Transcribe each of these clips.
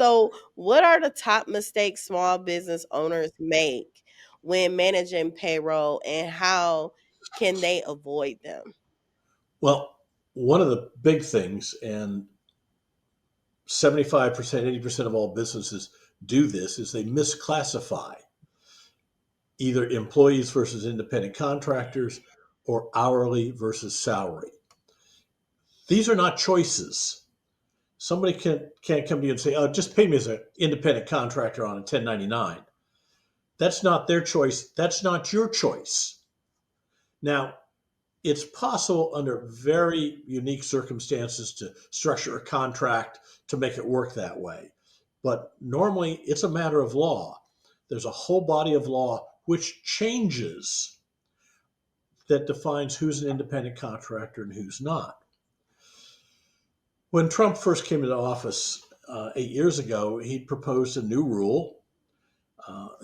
So, what are the top mistakes small business owners make when managing payroll, and how can they avoid them? Well, one of the big things, and 75%, 80% of all businesses do this, is they misclassify either employees versus independent contractors or hourly versus salary. These are not choices. Somebody can't come to you and say, "Oh, just pay me as an independent contractor on a 1099." That's not their choice. That's not your choice. Now, it's possible under very unique circumstances to structure a contract to make it work that way. But normally, it's a matter of law. There's a whole body of law which changes that defines who's an independent contractor and who's not. When Trump first came into office 8 years ago, he proposed a new rule.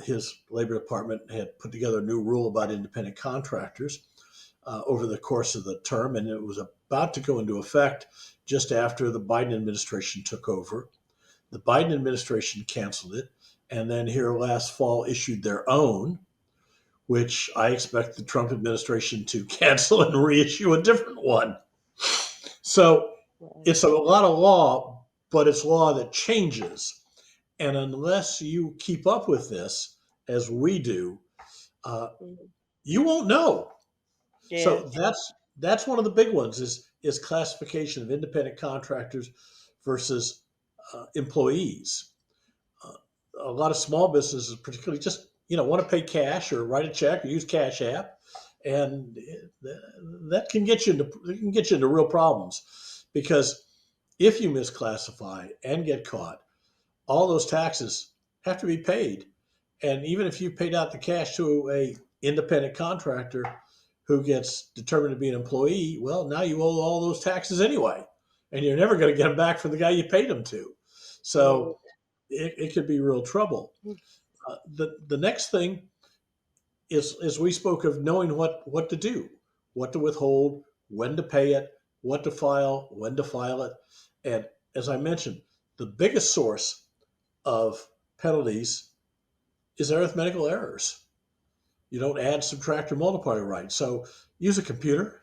His Labor Department had put together a new rule about independent contractors over the course of the term, and it was about to go into effect just after the Biden administration took over. The Biden administration canceled it, and then here last fall issued their own, which I expect the Trump administration to cancel and reissue a different one. So it's a lot of law, but it's law that changes. And unless you keep up with this, as we do, uh, Mhm. you won't know. Yeah. So that's one of the big ones is classification of independent contractors versus employees. Uh, a lot of small businesses, particularly, just want to pay cash or write a check or use Cash App, and that can get you into real problems because if you misclassify and get caught, all those taxes have to be paid. And even if you paid out the cash to a independent contractor who gets determined to be an employee, well, now you owe all those taxes anyway, and you're never going to get them back for the guy you paid them to. Mhm. So it could be real trouble. The next thing is, as we spoke of, knowing what to do, what to withhold, when to pay it, what to file, when to file it, and as I mentioned, the biggest source of penalties is arithmetical errors. You don't add, subtract, or multiply right. So use a computer,